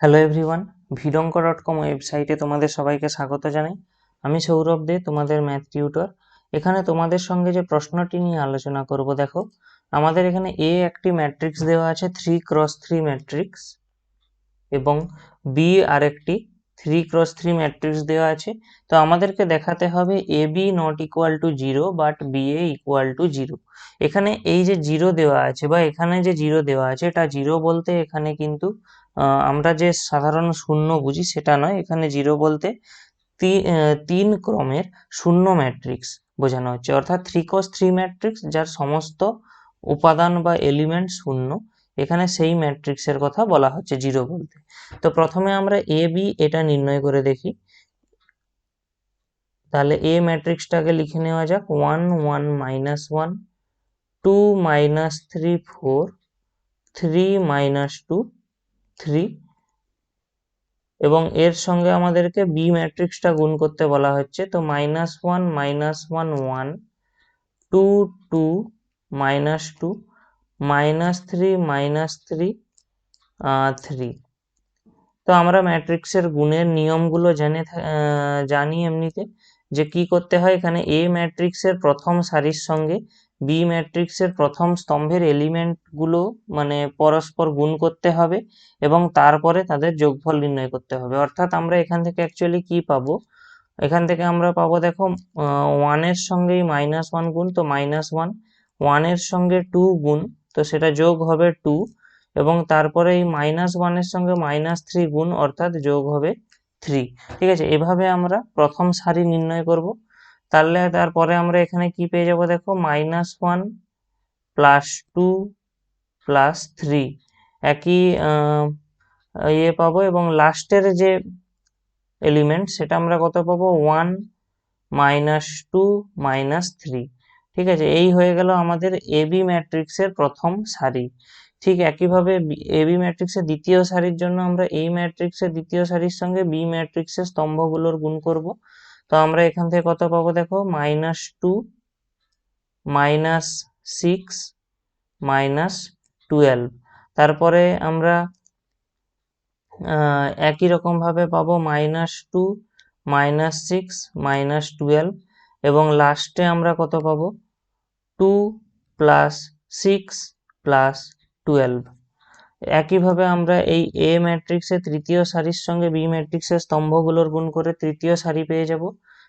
Hello everyone, ভিডঙ্ক.com ওয়েবসাইটে তোমাদের সবাইকে স্বাগত জানাই। আমি সৌরভ দে, তোমাদের ম্যাথ টিউটর। এখানে তোমাদের সঙ্গে যে প্রশ্নটি নিয়ে আলোচনা করব, দেখো আমাদের এখানে একটি ম্যাট্রিক্স দেওয়া আছে 3x3 ম্যাট্রিক্স, এবং বি আরেকটি 3x3 ম্যাট্রিক্স দেওয়া আছে। তো আমাদেরকে দেখাতে হবে A B not equal to 0 but B A equal to 0। এখানে এই যে 0 দেওয়া আছে বা এখানে যে 0 দেওয়া আছে, এটা 0 বলতে এখানে কিন্তু আমরা যে সাধারণ শূন্য বুঝি সেটা নয়। এখানে 0 বলতে তিন ক্রমের শূন্য ম্যাট্রিক্স বোঝানো হচ্ছে, অর্থাৎ 3x3 ম্যাট্রিক্স যার সমস্ত উপাদান বা এলিমেন্ট শূন্য, এখানে সেই ম্যাট্রিক্সের কথা বলা হচ্ছে 0 বলতে। তো প্রথমে আমরা এ বি এটা নির্ণয় করে দেখি। তাহলে এ ম্যাট্রিক্সটাকে লিখে নেওয়া যাক 1 1 -1 2 -3 4 3 -2 3, এবং এর সঙ্গে আমাদেরকে বি ম্যাট্রিক্সটা গুণ করতে বলা হচ্ছে। তো -1 -1 1 2 2 -2 -3 -3 3। তো আমরা ম্যাট্রিক্সের গুণের নিয়মগুলো জানি এমনিতে, যে কি করতে হয়। এখানে এ ম্যাট্রিক্সের প্রথম সারির সঙ্গে বি ম্যাট্রিক্সের প্রথম স্তম্ভের এলিমেন্টগুলো মানে পরস্পর গুণ করতে হবে, এবং তারপরে তাদের যোগফল নির্ণয় করতে হবে। অর্থাৎ আমরা এখান থেকে অ্যাকচুয়ালি কি পাবো, এখান থেকে আমরা পাবো, দেখো 1 এর সঙ্গেই -1 গুণ, তো -1, 1 এর সঙ্গে 2 গুণ, তো সেটা যোগ হবে 2, এবং তারপরে এই -1 এর সঙ্গে -3 গুণ, অর্থাৎ যোগ হবে 3। ঠিক আছে, এভাবে আমরা প্রথম সারি নির্ণয় করব। তাহলে তারপরে আমরা এখানে কি পেয়ে যাব, দেখো -1 +2 +3 একই পাবো, এবং লাস্টের যে এলিমেন্ট সেটা আমরা কত পাবো, 1 -2 -3। ঠিক আছে, এই হয়ে গেল আমাদের এবি ম্যাট্রিক্সের প্রথম সারি। ঠিক একইভাবে এবি ম্যাট্রিক্সের দ্বিতীয় সারির জন্য আমরা এই ম্যাট্রিক্সের দ্বিতীয় সারির সঙ্গে বি ম্যাট্রিক্সের স্তম্ভগুলোর গুণ করব। তো আমরা এখান থেকে কত পাবো, দেখো -2 -6 -12। তারপরে আমরা একই রকম ভাবে পাবো -2 -6 -12, এবং লাস্টে আমরা কত পাবো, 2 + 6 + 12। একইভাবে আমরা এই এ ম্যাট্রিক্সের তৃতীয় সারির সঙ্গে বি ম্যাট্রিক্সের স্তম্ভগুলোর গুণ করে তৃতীয় সারি পেয়ে যাব।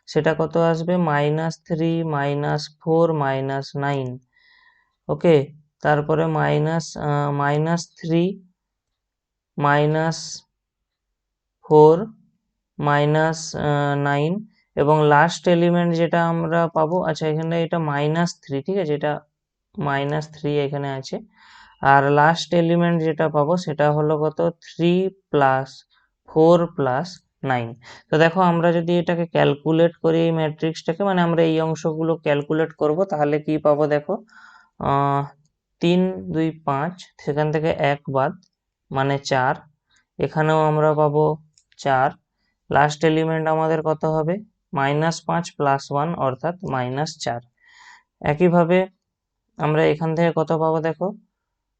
সেটা কত আসবে, -3 -4 -9। ওকে, তারপরে -3 -4 -9, এবং লাস্ট এলিমেন্ট যেটা আমরা পাবো, আচ্ছা এখানে এটা -3, ঠিক আছে, এটা -3 এখানে আছে। আর লাস্ট এলিমেন্ট যেটা পাবো সেটা হলো কত, 3 + 4 + 9। তো দেখো আমরা যদি এটাকে ক্যালকুলেট করি, এই ম্যাট্রিক্সটাকে, মানে আমরা এই অংশগুলো ক্যালকুলেট করব, তাহলে কি পাবো, দেখো 3 2 5, সেখান থেকে 1 বাদ, মানে 4। এখানেও আমরা পাবো 4। লাস্ট এলিমেন্ট আমাদের কত হবে, -5 + 1 অর্থাৎ -4। একইভাবে আমরা এখান থেকে কত পাবো, দেখো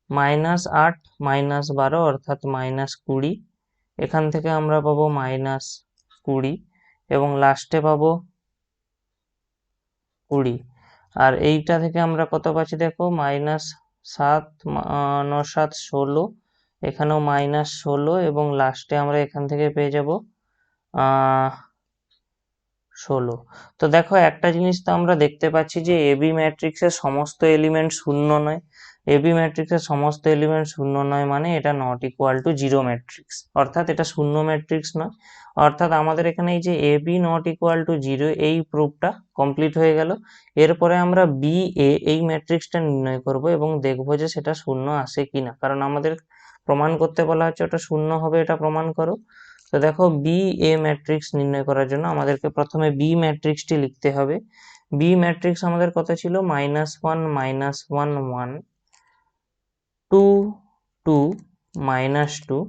-8 -12 অর্থাৎ -20। এখান থেকে আমরা পাবো -20, এবং লাস্টে পাবো 20। আর এইটা থেকে আমরা কত পাচ্ছি, দেখো -7 9 7 16, এখানেও -16, এবং লাস্টে আমরা এখান থেকে পেয়ে যাব 16। তো দেখো একটা জিনিস তো আমরা দেখতে পাচ্ছি যে এবি ম্যাট্রিক্সের সমস্ত এলিমেন্ট শূন্য নয়। এবি ম্যাট্রিক্সের সমস্ত এলিমেন্ট শূন্য নয় মানে এটা নট ইকুয়াল টু 0 ম্যাট্রিক্স, অর্থাৎ এটা শূন্য ম্যাট্রিক্স নয়। অর্থাৎ আমাদের এখানে এই যে এবি নট ইকুয়াল টু 0, এই প্রুফটা কমপ্লিট হয়ে গেল। এরপরে আমরা বি এ এই ম্যাট্রিক্সটা নির্ণয় করব এবং দেখব যে সেটা শূন্য আসে কিনা, কারণ আমাদের প্রমাণ করতে বলা হচ্ছে ওটা শূন্য হবে, এটা প্রমাণ করো। তো দেখো বি এ ম্যাট্রিক্স নির্ণয় করার জন্য আমাদেরকে প্রথমে বি ম্যাট্রিক্সটি লিখতে হবে। বি ম্যাট্রিক্স আমাদের কত ছিল, -1 -1 1 2 2 -2,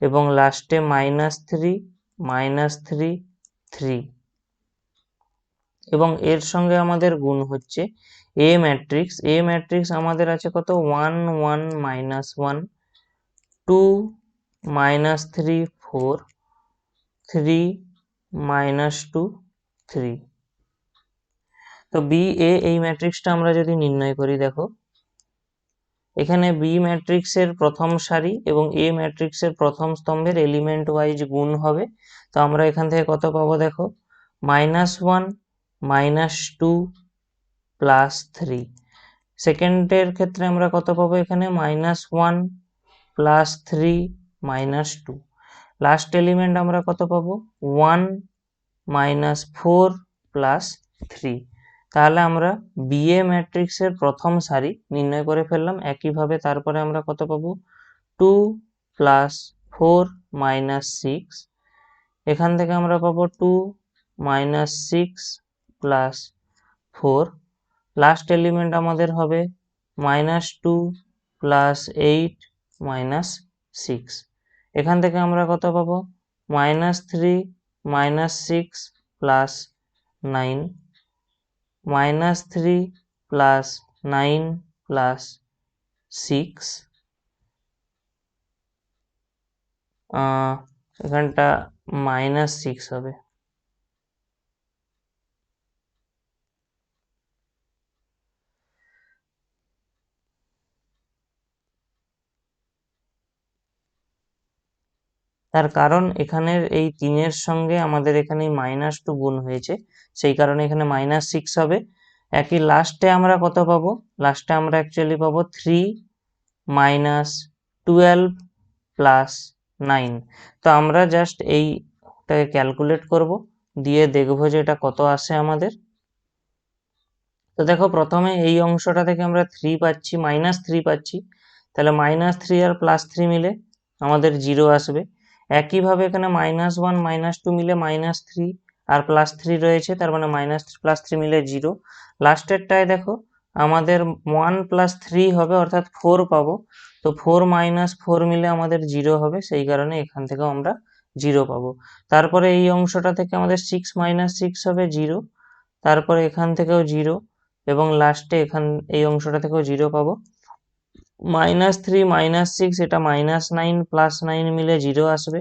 এবং লাস্টে -3 -3 3, এবং এর সঙ্গে আমাদের গুণ হচ্ছে এ ম্যাট্রিক্স। এ ম্যাট্রিক্স আমাদের আছে কত, 1 1 -1 2 -3 4 3 -2 3। তো বি এ এই ম্যাট্রিক্সটা আমরা যদি নির্ণয় করি, দেখো এখানে বি ম্যাট্রিক্সের প্রথম সারি এবং এ ম্যাট্রিক্সের প্রথম স্তম্ভের এলিমেন্ট ওয়াইজ গুণ হবে। তো আমরা এখান থেকে কত পাবো, দেখো -1 -2 +3। সেকেন্ডের ক্ষেত্রে আমরা কত পাবো, এখানে -1 +3 -2। লাস্ট এলিমেন্ট আমরা কত পাবো, 1 -4 +3। তাহলে আমরা বিএ ম্যাট্রিক্সের প্রথম সারি নির্ণয় করে ফেললাম। একইভাবে তারপরে আমরা কত পাবো, 2 +4 -6। এখান থেকে আমরা পাবো 2 -6 +4। লাস্ট এলিমেন্ট আমাদের হবে -2 +8 -6। এখান থেকে আমরা কত পাবো, -3 -6 +9 -3 +9 +6। এখানটা -6 হবে। তার কারণ এখানের এই 3-এর সঙ্গে আমাদের এখানে -2 গুণ হয়েছে, সেই কারণে এখানে -6 হবে। একই লাস্টে আমরা কত পাবো, লাস্টে আমরা অ্যাকচুয়ালি পাবো 3 -12 +9। তো আমরা জাস্ট এইটাকে ক্যালকুলেট করব, দিয়ে দেখবো যে এটা কত আসে আমাদের। তো দেখো প্রথমে এই অংশটা থেকে আমরা 3 পাচ্ছি, -3 পাচ্ছি, তাহলে -3 আর +3 মিলে আমাদের 0 আসবে। একইভাবে এখানে -1 -2 মিলে -3 আর +3 রয়েছে, তার মানে -3 মিলে 0। লাস্টেরটায় দেখো আমাদের 1 +3 হবে, অর্থাৎ 4 পাবো। তো 4 -4 মিলে আমাদের 0 হবে, সেই কারণে এখান থেকেও আমরা 0 পাবো। তারপরে এই অংশটা থেকে আমাদের 6 -6 হবে 0, তারপরে এখান থেকেও 0, এবং লাস্টে এই অংশটা থেকেও 0 পাবো। -3 -6 এটা -9 +9 মিলে 0 আসবে।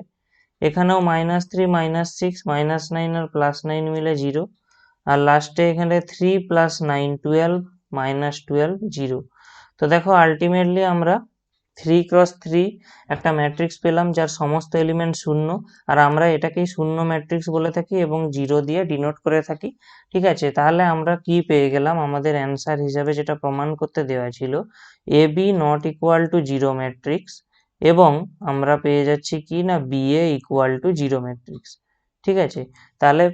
এখানেও -3 -6 -9 আর +9 মিলে 0, আর লাস্টে এখানে 3 + 9 12 -12 0। তো দেখো আলটিমেটলি আমরা 3x3 একটা ম্যাট্রিক্স পেলাম যার সমস্ত এলিমেন্ট শূন্য, আর আমরা এটাকেই শূন্য ম্যাট্রিক্স বলে থাকি এবং 0 দিয়ে ডিনোট করে থাকি। ঠিক আছে, তাহলে আমরা কি পেয়ে গেলাম, আমাদের অ্যান্সার হিসাবে যেটা প্রমাণ করতে দেওয়া ছিল AB not equal to 0 matrix, এবং আমরা পেয়ে যাচ্ছি কি না BA ইকুয়াল টু 0 ম্যাট্রিক্স। ঠিক আছে, তাহলে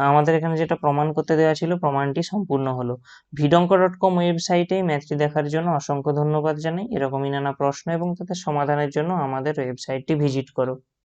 আমাদের এখানে যেটা প্রমাণ করতে দেওয়া ছিল প্রমাণটি সম্পূর্ণ হলো। vidonko.com ওয়েবসাইটে ম্যাথটি দেখার জন্য অসংখ্য ধন্যবাদ জানাই। এরকমই নানা প্রশ্ন এবং তাদের সমাধানের জন্য আমাদের ওয়েবসাইটটি ভিজিট করো।